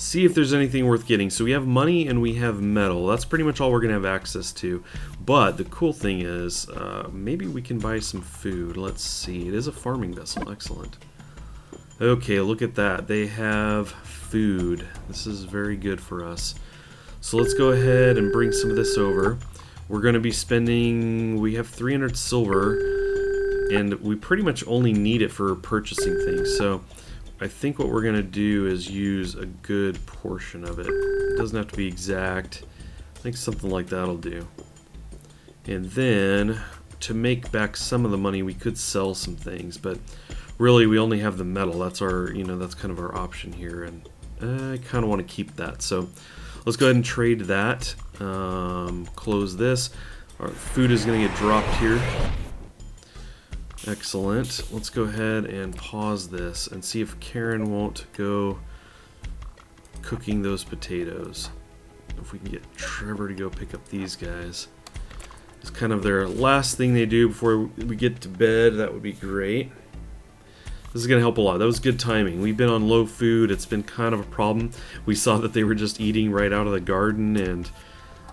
see if there's anything worth getting. So we have money and we have metal. That's pretty much all we're gonna have access to. But the cool thing is, maybe we can buy some food. Let's see. It is a farming vessel. Excellent. Okay, look at that. They have food. This is very good for us. So let's go ahead and bring some of this over. We're going to be spending, we have 300 silver, and we pretty much only need it for purchasing things. So I think what we're going to do is use a good portion of it. It doesn't have to be exact. I think something like that'll do. And then to make back some of the money, we could sell some things, but really we only have the metal. That's our, that's kind of our option here, and I kind of want to keep that. So let's go ahead and trade that. Close this. Our food is going to get dropped here. Excellent. Let's go ahead and pause this and see if Karen won't go cooking those potatoes. If we can get Trevor to go pick up these guys. It's kind of their last thing they do before we get to bed. That would be great. This is going to help a lot. That was good timing. We've been on low food. It's been kind of a problem. We saw that they were just eating right out of the garden, and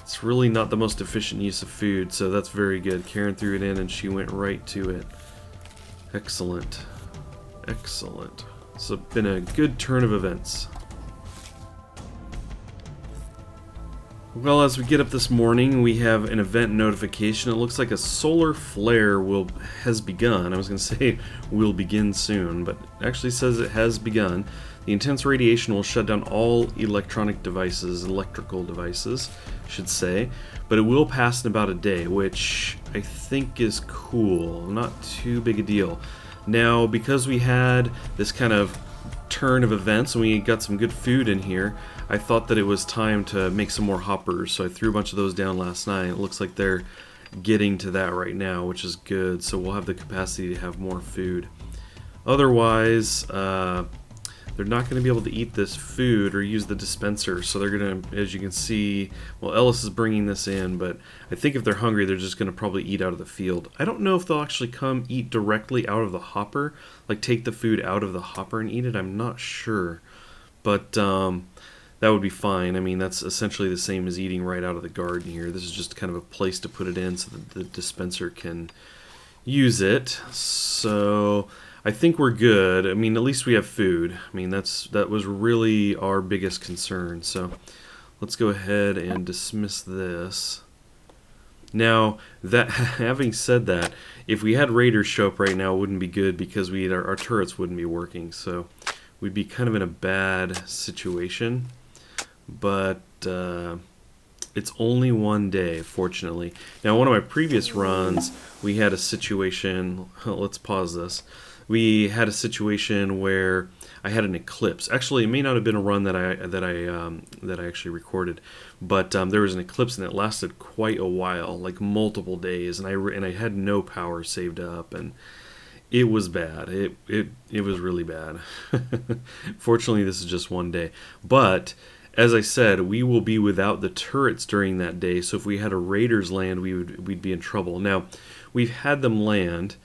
it's really not the most efficient use of food, so that's very good. Karen threw it in and she went right to it. Excellent. Excellent. It's been a good turn of events. Well, as we get up this morning, we have an event notification. It looks like a solar flare has begun. I was going to say will begin soon, but it actually says it has begun. The intense radiation will shut down all electronical devices, I should say, but it will pass in about a day, which I think is cool. Not too big a deal. Now, because we had this kind of turn of events and we got some good food in here, I thought that it was time to make some more hoppers, so I threw a bunch of those down last night. It looks like they're getting to that right now, which is good, so we'll have the capacity to have more food. Otherwise, they're not going to be able to eat this food or use the dispenser, so they're going to, as you can see, well, Ellis is bringing this in, but I think if they're hungry, they're just going to probably eat out of the field. I don't know if they'll actually come eat directly out of the hopper, like take the food out of the hopper and eat it. I'm not sure, but that would be fine. I mean, that's essentially the same as eating right out of the garden here. This is just kind of a place to put it in so that the dispenser can use it. So I think we're good. I mean, at least we have food. I mean, that was really our biggest concern. So let's go ahead and dismiss this. Now, having said that, if we had raiders show up right now, it wouldn't be good because our turrets wouldn't be working. So we'd be kind of in a bad situation. But it's only one day, fortunately. Now, one of my previous runs, we had a situation. Let's pause this. We had a situation where I had an eclipse. Actually, it may not have been a run that I actually recorded, but there was an eclipse and it lasted quite a while, like multiple days, and I had no power saved up, and it was bad. It was really bad. Fortunately, this is just one day, but as I said, we will be without the turrets during that day, so if we had a raiders land, we'd be in trouble. Now, we've had them land.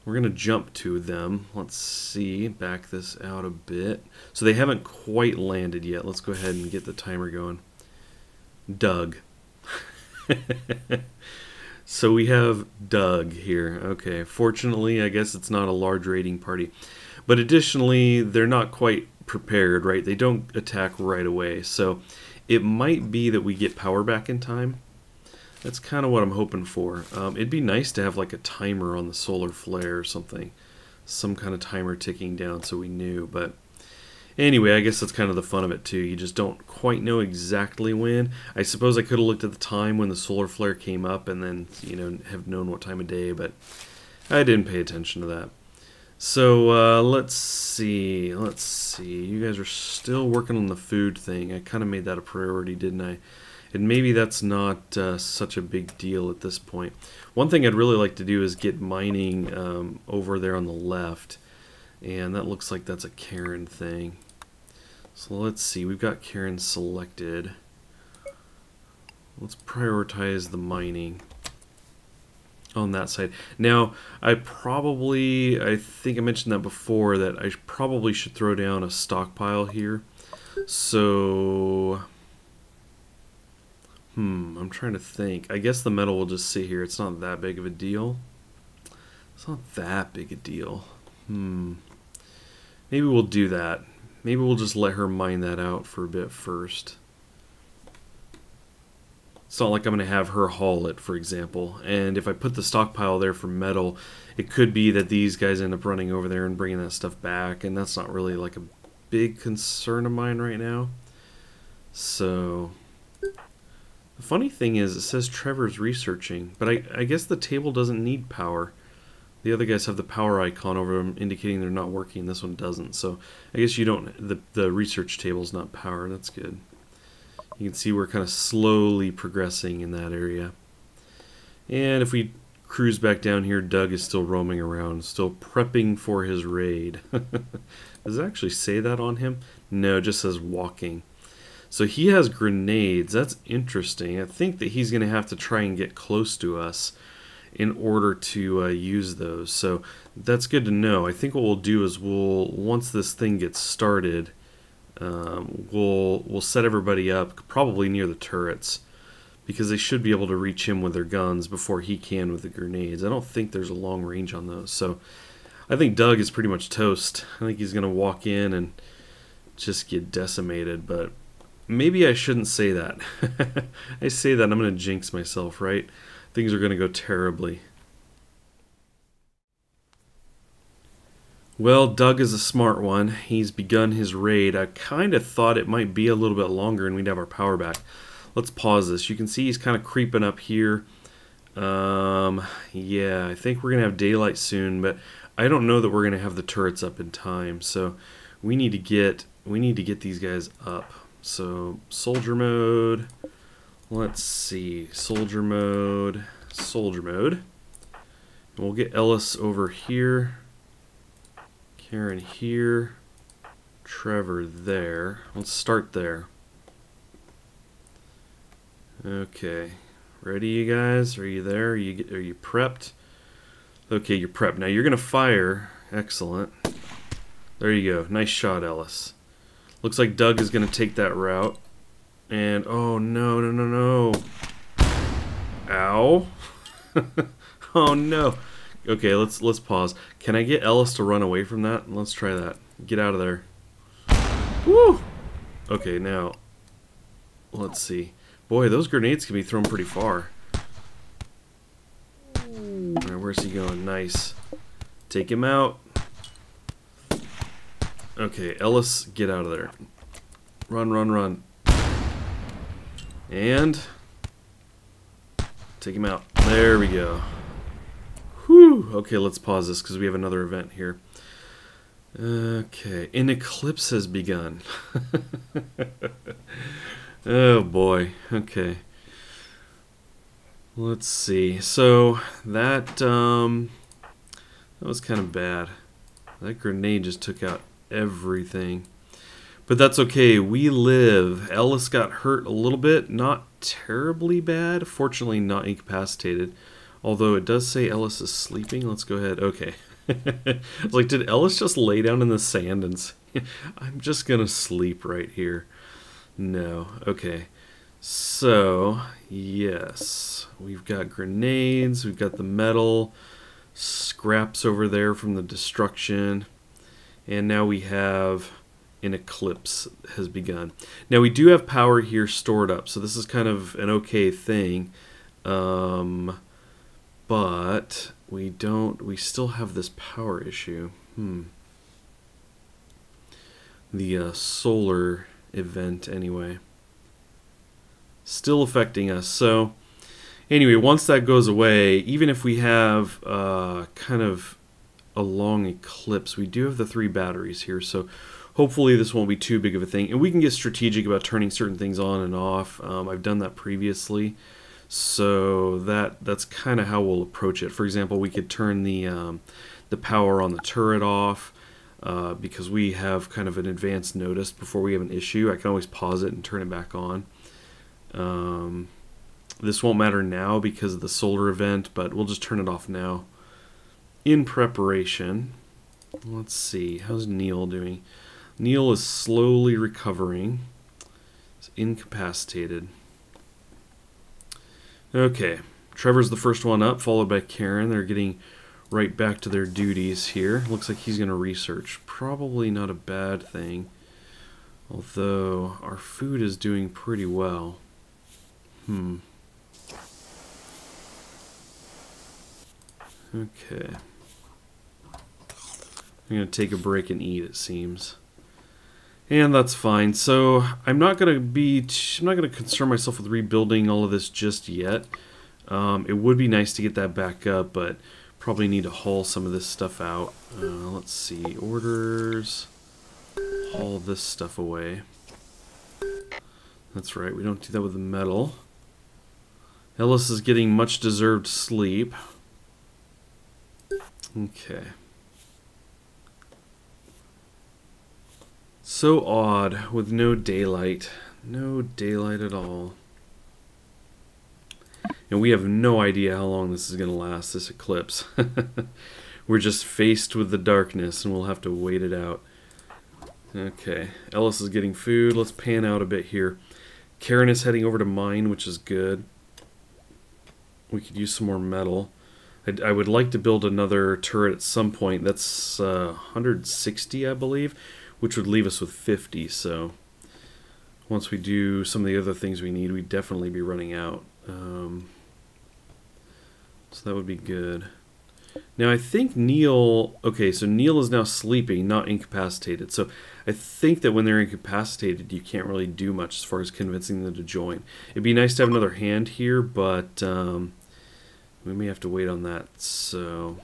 We're going to jump to them. Let's see, back this out a bit. So they haven't quite landed yet. Let's go ahead and get the timer going. Doug. So we have Doug here. Okay, fortunately, I guess it's not a large raiding party. But additionally, they're not quite prepared, right? They don't attack right away. So it might be that we get power back in time. That's kind of what I'm hoping for. It'd be nice to have like a timer on the solar flare or something. Some kind of timer ticking down so we knew. But anyway, I guess that's kind of the fun of it too. You just don't quite know exactly when. I suppose I could have looked at the time when the solar flare came up and then, have known what time of day, but I didn't pay attention to that. So let's see. You guys are still working on the food thing. I kind of made that a priority, didn't I? And maybe that's not such a big deal at this point. One thing I'd really like to do is get mining over there on the left. And that looks like that's a Karen thing. So let's see. We've got Karen selected. Let's prioritize the mining on that side. Now, I think I mentioned that before, that I probably should throw down a stockpile here. So, I'm trying to think. I guess the metal will just sit here. It's not that big of a deal. It's not that big a deal. Maybe we'll do that. Maybe we'll just let her mine that out for a bit first. It's not like I'm going to have her haul it, for example. And if I put the stockpile there for metal, it could be that these guys end up running over there and bringing that stuff back. And that's not really like a big concern of mine right now. So, the funny thing is, it says Trevor's researching. But I guess the table doesn't need power. The other guys have the power icon over them indicating they're not working. This one doesn't. So, I guess you don't... The research table's not powered. That's good. You can see we're kind of slowly progressing in that area. And if we cruise back down here, Doug is still roaming around, still prepping for his raid. Does it actually say that on him? No, it just says walking. So he has grenades. That's interesting. I think that he's going to have to try and get close to us in order to use those. So that's good to know. I think what we'll do is once this thing gets started, we'll set everybody up probably near the turrets, because they should be able to reach him with their guns before he can with the grenades. I don't think there's a long range on those, so I think Doug is pretty much toast. I think he's going to walk in and just get decimated, but maybe I shouldn't say that. I say that, I'm going to jinx myself, right? Things are going to go terribly. Well, Doug is a smart one. He's begun his raid. I kind of thought it might be a little bit longer and we'd have our power back. Let's pause this. You can see he's kind of creeping up here. Yeah, I think we're going to have daylight soon, but I don't know that we're going to have the turrets up in time. So we need to get these guys up. So soldier mode. Let's see. Soldier mode. Soldier mode. And we'll get Ellis over here. Karen here, Trevor there. Let's start there. Okay, ready, you guys? Are you there? Are you prepped? Okay, you're prepped. Now you're gonna fire. Excellent. There you go. Nice shot, Ellis. Looks like Doug is gonna take that route. And oh no, no, no, no! Ow! Oh no! Okay, let's pause. Can I get Ellis to run away from that? Let's try that. Get out of there. Woo! Okay, now let's see. Boy, those grenades can be thrown pretty far. Alright, where's he going? Nice. Take him out. Okay, Ellis, get out of there. Run, run, run. And take him out. There we go. Whew. Okay, let's pause this because we have another event here. Okay, an eclipse has begun. Oh boy. Okay. Let's see. So that was kind of bad. That grenade just took out everything. But that's okay. We live. Ellis got hurt a little bit, not terribly bad. Fortunately, not incapacitated. Although it does say Ellis is sleeping. Let's go ahead. Okay. I was like, did Ellis just lay down in the sand and say, I'm just going to sleep right here? No. Okay. So, yes. We've got grenades. We've got the metal. Scraps over there from the destruction. And now we have an eclipse has begun. Now we do have power here stored up. So this is kind of an okay thing. But we still have this power issue. The solar event anyway. Still affecting us. So anyway, once that goes away, even if we have kind of a long eclipse, we do have the 3 batteries here. So hopefully this won't be too big of a thing. And we can get strategic about turning certain things on and off. I've done that previously. So that's kind of how we'll approach it. For example, we could turn the power on the turret off because we have kind of an advanced notice before we have an issue. I can always pause it and turn it back on. This won't matter now because of the solar event, but we'll just turn it off now. In preparation, let's see, how's Neil doing? Neil is slowly recovering. He's incapacitated. Okay, Trevor's the first one up, followed by Karen. They're getting right back to their duties here. Looks like he's going to research. Probably not a bad thing. Although, our food is doing pretty well. Okay. I'm going to take a break and eat, it seems. And that's fine. So, I'm not going to concern myself with rebuilding all of this just yet. It would be nice to get that back up, but probably need to haul some of this stuff out. Let's see. Orders. Haul this stuff away. That's right. We don't do that with the metal. Ellis is getting much deserved sleep. Okay. So odd with no daylight. No daylight at all. And we have no idea how long this is going to last, this eclipse. We're just faced with the darkness and we'll have to wait it out. Okay, Ellis is getting food. Let's pan out a bit here. Karen is heading over to mine, which is good. We could use some more metal. I would like to build another turret at some point. That's 160, I believe, which would leave us with 50. So once we do some of the other things we need, we'd definitely be running out. So that would be good. Now I think Neil... Okay, so Neil is now sleeping, not incapacitated. So I think that when they're incapacitated, you can't really do much as far as convincing them to join. It'd be nice to have another hand here, but we may have to wait on that. So...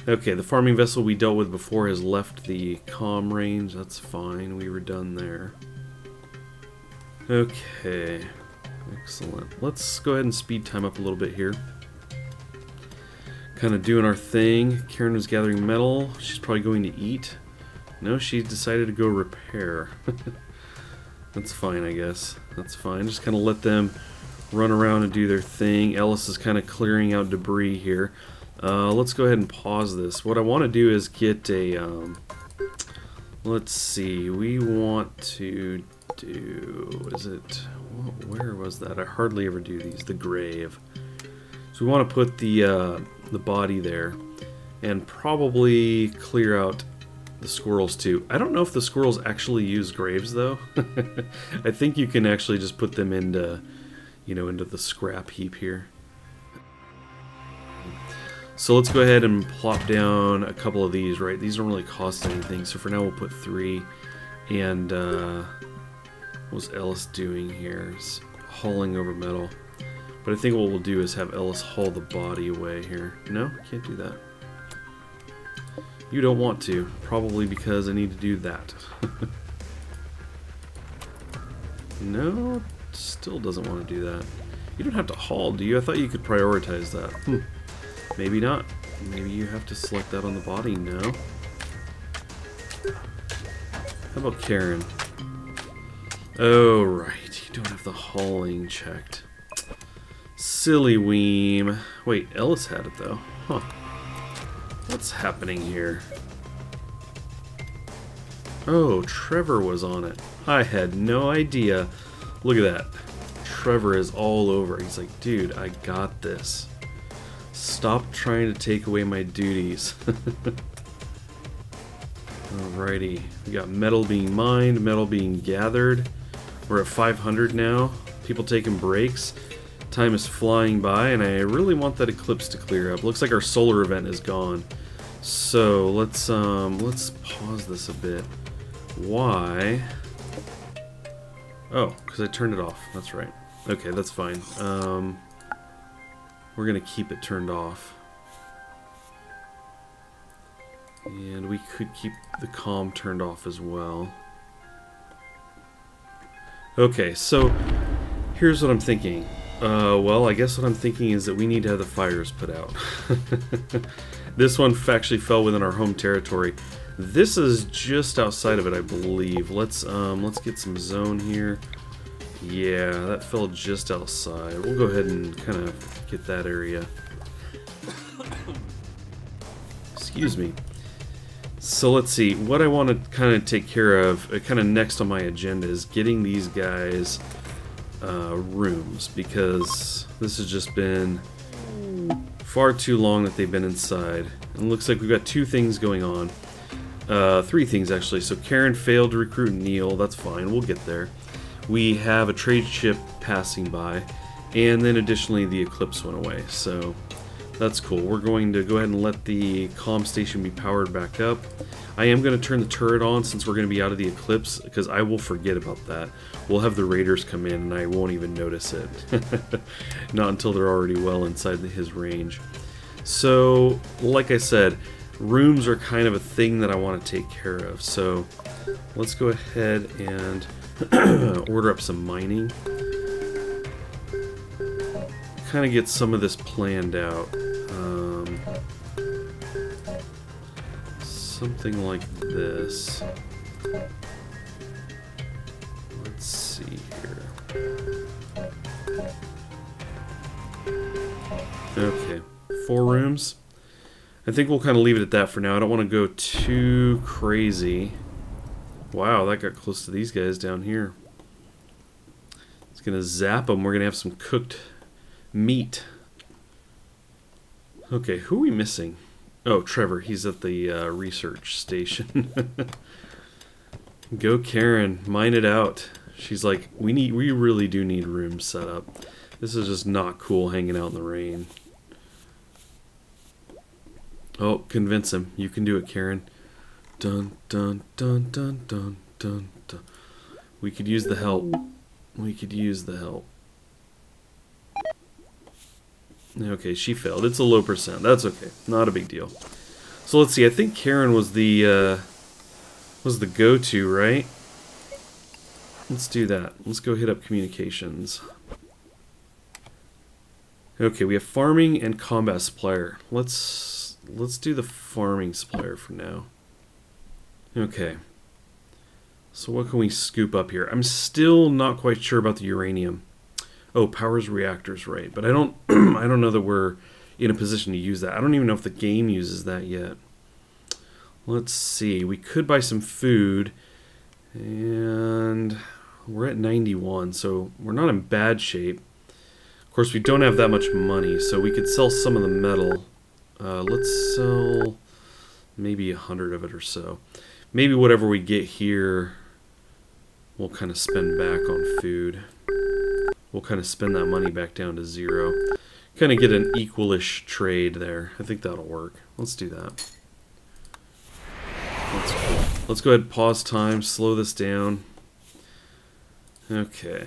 Okay, the farming vessel we dealt with before has left the comm range. That's fine. We were done there. Okay. Excellent. Let's go ahead and speed time up a little bit here. Kind of doing our thing. Karen was gathering metal. She's probably going to eat. No, she decided to go repair. That's fine, I guess. That's fine. Just kind of let them run around and do their thing. Ellis is kind of clearing out debris here. Let's go ahead and pause this. What I want to do is get a... let's see. We want to do... Is it... Where was that? I hardly ever do these. The grave. So we want to put the body there, and probably clear out the squirrels too. I don't know if the squirrels actually use graves though. I think you can actually just put them into, you know, into the scrap heap here. So let's go ahead and plop down a couple of these. Right, these don't really cost anything. So for now we'll put 3. And what's Ellis doing here? He's hauling over metal. But I think what we'll do is have Ellis haul the body away here. No, can't do that. You don't want to. Probably because I need to do that. No, still doesn't want to do that. You don't have to haul, do you? I thought you could prioritize that. Maybe not. Maybe you have to select that on the body. No. How about Karen? Oh, right. You don't have the hauling checked. Silly weem. Wait, Ellis had it though. Huh. What's happening here? Oh, Trevor was on it. I had no idea. Look at that. Trevor is all over. He's like, dude, I got this. Stop trying to take away my duties. Alrighty. We got metal being mined, metal being gathered. We're at 500 now. People taking breaks. Time is flying by, and I really want that eclipse to clear up. Looks like our solar event is gone. So let's pause this a bit. Why? Oh, because I turned it off. That's right. Okay, that's fine. We're gonna keep it turned off, and we could keep the comm turned off as well. Okay, so here's what I'm thinking. Well, I guess what I'm thinking is that we need to have the fires put out. This one actually fell within our home territory. This is just outside of it, I believe. Let's get some zone here. Yeah, that fell just outside. We'll go ahead and kind of get that area. Excuse me. So let's see, what I want to kind of take care of, kind of next on my agenda, is getting these guys rooms, because this has just been far too long that they've been inside. And it looks like we've got two things going on. Three things actually. So Karen failed to recruit Neil, that's fine, we'll get there. We have a trade ship passing by, and then additionally the eclipse went away, so that's cool. We're going to go ahead and let the comm station be powered back up. I am going to turn the turret on since we're going to be out of the eclipse, because I will forget about that. We'll have the raiders come in and I won't even notice it. Not until they're already well inside his range. So, like I said, rooms are kind of a thing that I want to take care of. So, let's go ahead and order up some mining. Kind of get some of this planned out. Something like this. Let's see here. Okay, 4 rooms. I think we'll kind of leave it at that for now. I don't want to go too crazy. Wow, that got close to these guys down here. It's gonna zap them. We're gonna have some cooked meat. Okay, who are we missing? Oh, Trevor. He's at the research station. Go Karen, mine it out. She's like, we really do need rooms set up. This is just not cool hanging out in the rain. Oh, convince him. You can do it, Karen. Dun dun dun dun dun dun dun. We could use the help. We could use the help. Okay, she failed. It's a low percent. That's okay. Not a big deal. So let's see. I think Karen was the go-to, right? Let's do that. Let's go hit up communications. Okay, we have farming and combat supplier. Let's do the farming supplier for now. Okay. So what can we scoop up here? I'm still not quite sure about the uranium. Oh, powers reactors, right? But I don't I don't know that we're in a position to use that. I don't even know if the game uses that yet. Let's see. We could buy some food, and we're at 91, so we're not in bad shape. Of course, we don't have that much money, so we could sell some of the metal. Let's sell maybe 100 of it or so. Maybe whatever we get here, we'll kind of spend back on food. We'll kind of spend that money back down to 0. Kind of get an equalish trade there. I think that'll work. Let's do that. That's cool. Let's go ahead and pause time, slow this down. Okay.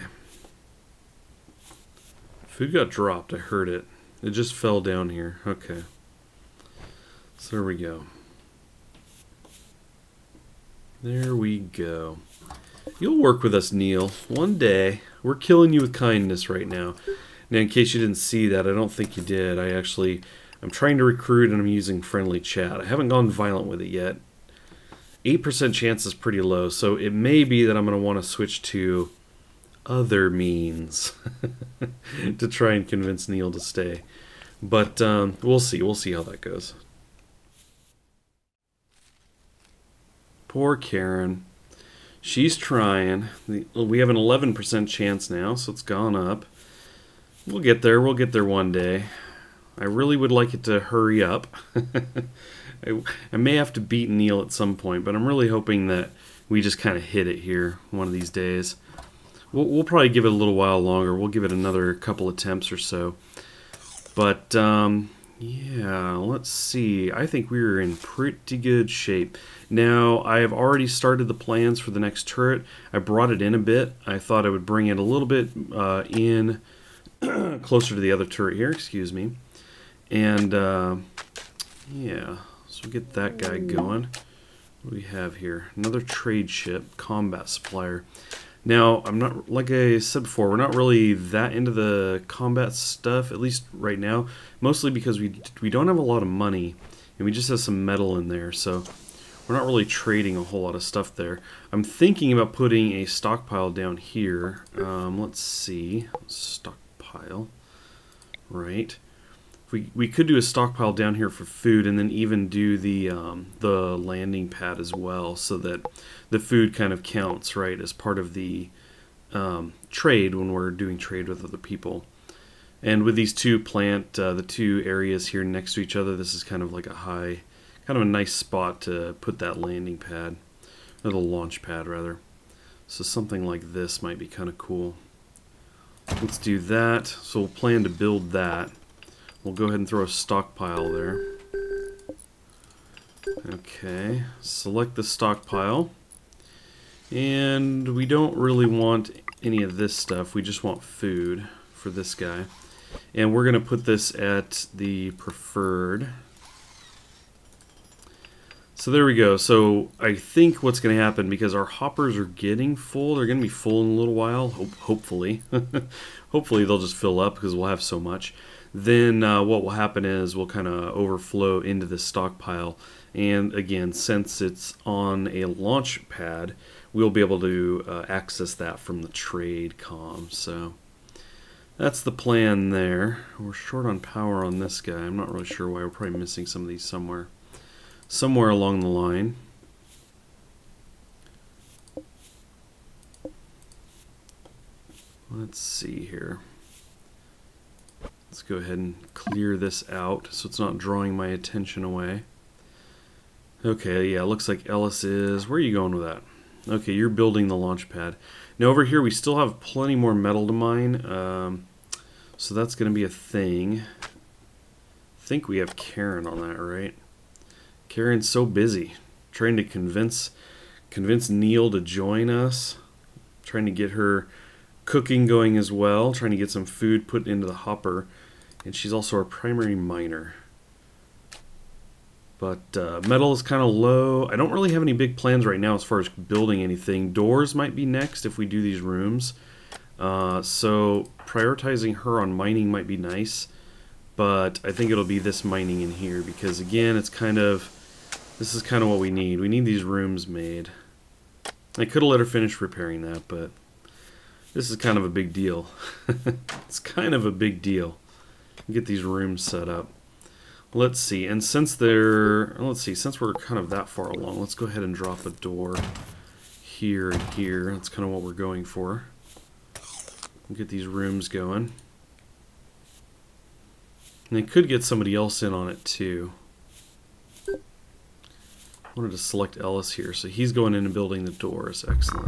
Food got dropped. I heard it. It just fell down here. Okay. So there we go. There we go. You'll work with us, Neil. One day. We're killing you with kindness right now. Now, in case you didn't see that, I don't think you did. I'm trying to recruit and I'm using friendly chat. I haven't gone violent with it yet. 8% chance is pretty low, so it may be that I'm going to want to switch to other means to try and convince Neil to stay. But we'll see. We'll see how that goes. Poor Karen. She's trying. We have an 11% chance now, so it's gone up. We'll get there. We'll get there one day. I really would like it to hurry up. I may have to beat Neil at some point, but I'm really hoping that we just kind of hit it here one of these days. We'll probably give it a little while longer. We'll give it another couple attempts or so. But, yeah, let's see. I think we're in pretty good shape. Now, I have already started the plans for the next turret. I brought it in a bit. I thought I would bring it a little bit in closer to the other turret here, excuse me. And, yeah, so we'll get that guy going. What do we have here? Another trade ship, combat supplier. Now, I'm not, like I said before, we're not really that into the combat stuff, at least right now. Mostly because we don't have a lot of money, and we just have some metal in there, so we're not really trading a whole lot of stuff there. I'm thinking about putting a stockpile down here. Let's see. Stockpile. Right. We could do a stockpile down here for food, and then even do the landing pad as well, so that the food kind of counts, right, as part of the trade when we're doing trade with other people. And with these two the two areas here next to each other, this is kind of like kind of a nice spot to put that landing pad, or the launch pad rather. So something like this might be kind of cool. Let's do that. So we'll plan to build that. We'll go ahead and throw a stockpile there. Okay, select the stockpile. And we don't really want any of this stuff. We just want food for this guy. And we're going to put this at the preferred. So there we go. So I think what's going to happen, because our hoppers are getting full, they're going to be full in a little while, hopefully. Hopefully they'll just fill up because we'll have so much. Then what will happen is we'll kind of overflow into the stockpile. And again, since it's on a launch pad, we'll be able to access that from the trade comm. So that's the plan there. We're short on power on this guy. I'm not really sure why. We're probably missing some of these somewhere along the line. Let's see here. Let's go ahead and clear this out so it's not drawing my attention away. Okay, yeah, looks like Ellis is... Where are you going with that? Okay, you're building the launch pad. Now over here we still have plenty more metal to mine, so that's going to be a thing. I think we have Karen on that, right? Karen's so busy trying to convince Neil to join us, trying to get her cooking going as well, trying to get some food put into the hopper, and she's also our primary miner. But metal is kind of low. I don't really have any big plans right now as far as building anything. Doors might be next if we do these rooms. So prioritizing her on mining might be nice. But I think it'll be this mining in here because, again, this is kind of what we need. We need these rooms made. I could have let her finish repairing that, but this is kind of a big deal. It's kind of a big deal. Get these rooms set up. Let's see, and since we're kind of that far along, let's go ahead and drop a door here and here. That's kind of what we're going for. Get these rooms going. And I could get somebody else in on it too. I wanted to select Ellis here, so he's going in and building the doors. Excellent.